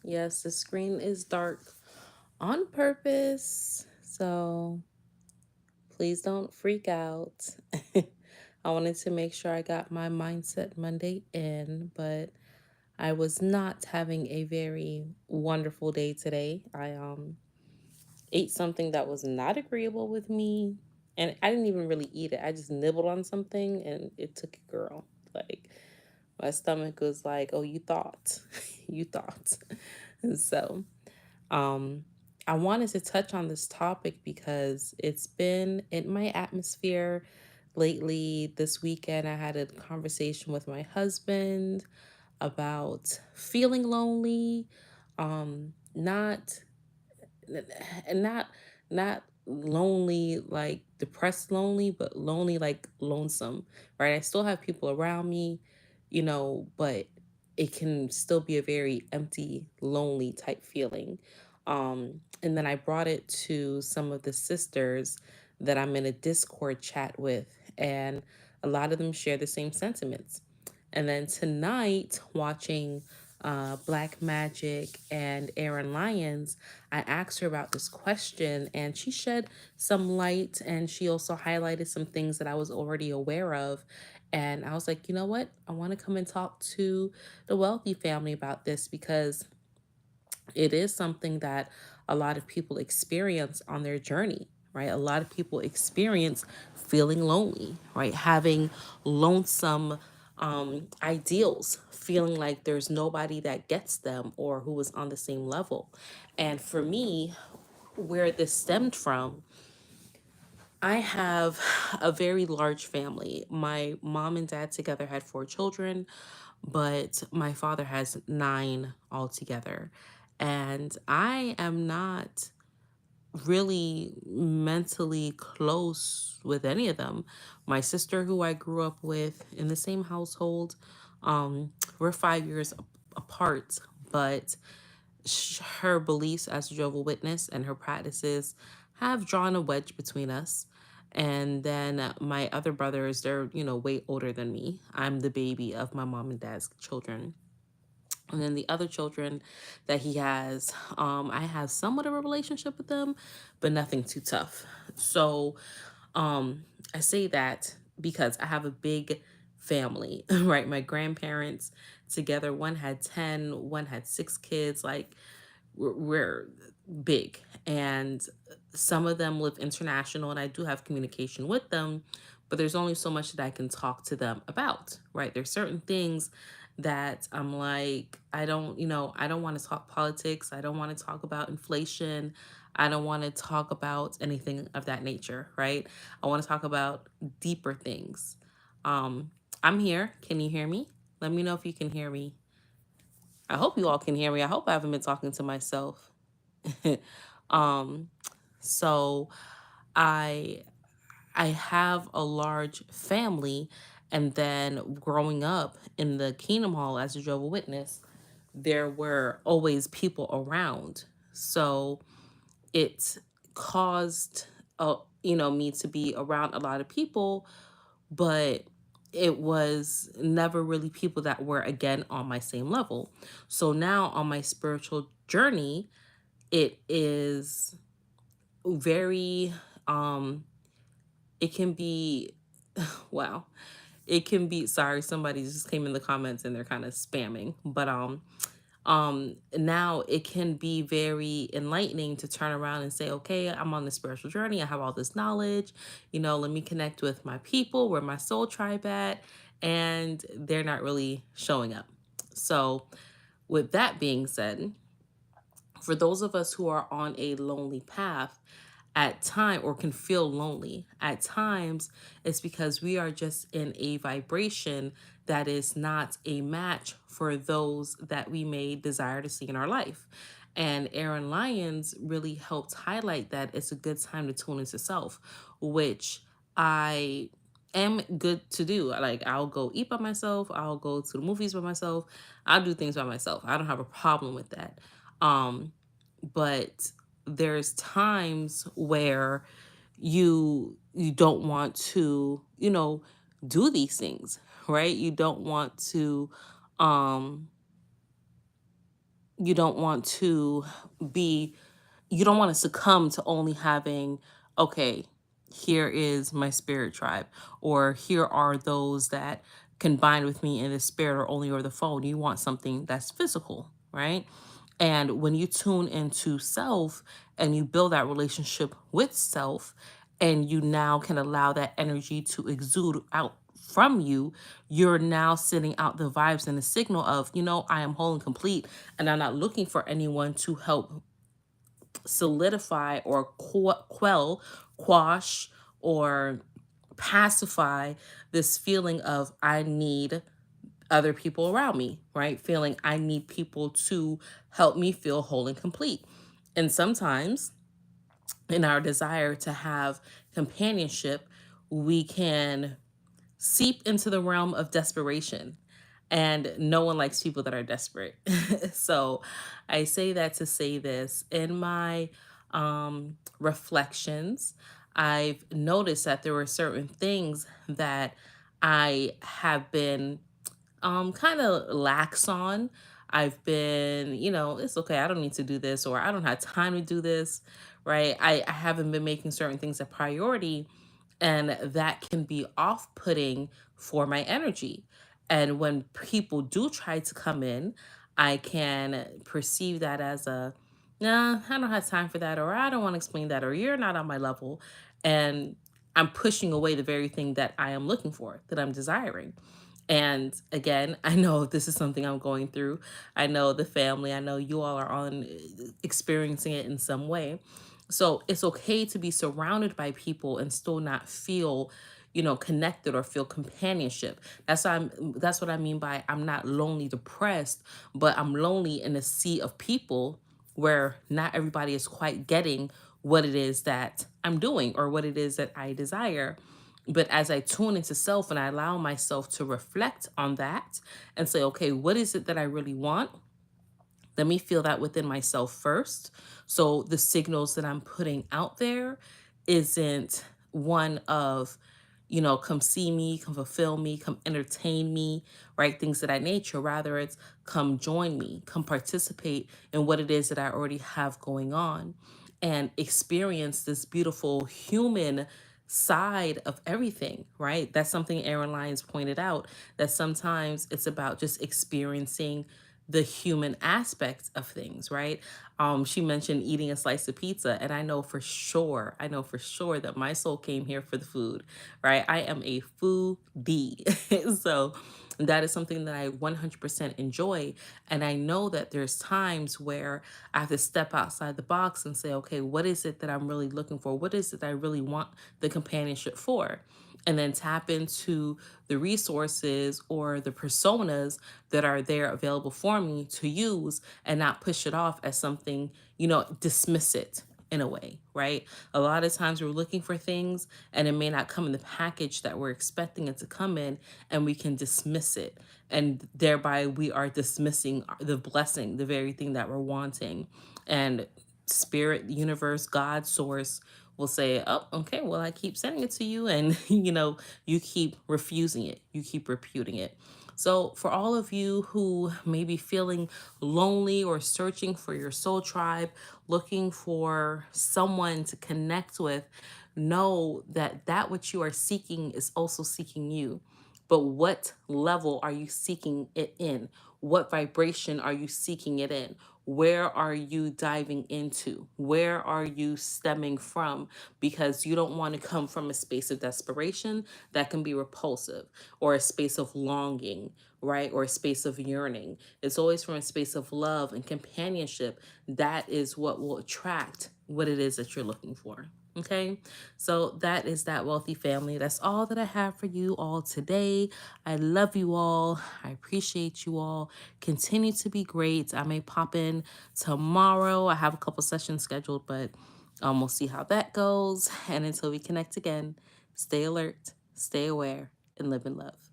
Yes, the screen is dark on purpose, so please don't freak out. I wanted to make sure I got my Mindset Monday in, but I was not having a very wonderful day today. I ate something that was not agreeable with me, and I didn't even really eat it. I just nibbled on something and it took a girl. Like my stomach was like, "Oh, you thought." You thought. So, um, I wanted to touch on this topic because it's been in my atmosphere lately. This weekend, I had a conversation with my husband about feeling lonely, not and not lonely like depressed lonely, but lonely like lonesome, right? I still have people around me, but it can still be a very empty, lonely type feeling. And then I brought it to some of the sisters that I'm in a Discord chat with, and a lot of them share the same sentiments. And then tonight, watching Black Magic and Aaron Lyons, I asked her about this question and she shed some light, and she also highlighted some things that I was already aware of. And I was like, you know what? I want to come and talk to the wealthy family about this because it is something that a lot of people experience on their journey, right? A lot of people experience feeling lonely, right? Having lonesome ideals, feeling like there's nobody that gets them or who is on the same level. And for me, where this stemmed from, I have a very large family. My mom and dad together had 4 children, but my father has 9 altogether. And I am not really mentally close with any of them. My sister, who I grew up with in the same household, we're 5 years apart, but her beliefs as a Jehovah's Witness and her practices have drawn a wedge between us. And then my other brothers, they're, way older than me. I'm the baby of my mom and dad's children. And then the other children that he has, I have somewhat of a relationship with them, but nothing too tough. So I say that because I have a big family, right? My grandparents together, one had 10, one had 6 kids. Like, we're big. And some of them live international, and I do have communication with them, but there's only so much that I can talk to them about, right? There's certain things that I'm like, I don't want to talk politics. I don't want to talk about inflation. I don't want to talk about anything of that nature, right? I want to talk about deeper things. Um, I'm here. Can you hear me? Let me know if you can hear me. I hope you all can hear me. I hope I haven't been talking to myself. um, so I I have a large family, and then growing up in the Kingdom Hall as a Jehovah's Witness, there were always people around. So it caused me to be around a lot of people, but it was never really people that were again on my same level. So now on my spiritual journey, it is very it can be wow, it can be, sorry, somebody just came in the comments and they're kind of spamming, but now it can be very enlightening to turn around and say, okay, I'm on the spiritual journey, I have all this knowledge, let me connect with my people, where my soul tribe at, and they're not really showing up. So with that being said, for those of us who are on a lonely path at time, or can feel lonely at times, it's because we are just in a vibration that is not a match for those that we may desire to see in our life. And Aaron Lyons really helped highlight that it's a good time to tune into self, which I am good to do. Like, I'll go eat by myself, I'll go to the movies by myself, I'll do things by myself. I don't have a problem with that. um but there's times where you don't want to, do these things, right? You don't want to um you don't want to be you don't want to succumb to only having, okay, here is my spirit tribe, or here are those that combine with me in the spirit or only over the phone. You want something that's physical, right? And when you tune into self and you build that relationship with self, and you now can allow that energy to exude out from you, you're now sending out the vibes and the signal of, I am whole and complete, and I'm not looking for anyone to help solidify or quash, or pacify this feeling of I need other people around me, right? Feeling I need people to help me feel whole and complete. And sometimes in our desire to have companionship, we can seep into the realm of desperation. And no one likes people that are desperate. So I say that to say this. In my reflections, I've noticed that there were certain things that I have been kind of lax on. I've been, it's okay, I don't need to do this, or I don't have time to do this, right? I haven't been making certain things a priority, and that can be off-putting for my energy. And when people do try to come in, I can perceive that as a, nah, I don't have time for that, or I don't want to explain that, or you're not on my level. And I'm pushing away the very thing that I am looking for, that I'm desiring. And again, I know this is something I'm going through. I know the family, I know you all are on experiencing it in some way. So it's okay to be surrounded by people and still not feel, connected or feel companionship. That's what I mean by I'm not lonely depressed, but I'm lonely in a sea of people where not everybody is quite getting what it is that I'm doing or what it is that I desire. But as I tune into self and I allow myself to reflect on that and say, okay, what is it that I really want? Let me feel that within myself first. So the signals that I'm putting out there isn't one of, come see me, come fulfill me, come entertain me, right? Things of that nature. Rather, it's come join me, come participate in what it is that I already have going on and experience this beautiful human side of everything, right? That's something Aaron Lyons pointed out, that sometimes it's about just experiencing the human aspects of things, right? She mentioned eating a slice of pizza, and I know for sure that my soul came here for the food, right? I am a foodie. So that is something that I 100% enjoy. And I know that there's times where I have to step outside the box and say, okay, what is it that I'm really looking for? What is it that I really want the companionship for? And then tap into the resources or the personas that are there available for me to use, and not push it off as something, dismiss it in a way, right? A lot of times we're looking for things and it may not come in the package that we're expecting it to come in, and we can dismiss it. And thereby we are dismissing the blessing, the very thing that we're wanting. And spirit, universe, God, source will say, oh, okay, well, I keep sending it to you. And, you keep refusing it, you keep reputing it. So, for all of you who may be feeling lonely or searching for your soul tribe, looking for someone to connect with, know that that which you are seeking is also seeking you. But what level are you seeking it in? What vibration are you seeking it in? Where are you diving into? Where are you stemming from? Because you don't want to come from a space of desperation that can be repulsive, or a space of longing, right? Or a space of yearning. It's always from a space of love and companionship. That is what will attract what it is that you're looking for. Okay, so that is that, wealthy family. That's all that I have for you all today. I love you all. I appreciate you all. Continue to be great. I may pop in tomorrow. I have a couple sessions scheduled, but we'll see how that goes. And until we connect again, stay alert, stay aware, and live in love.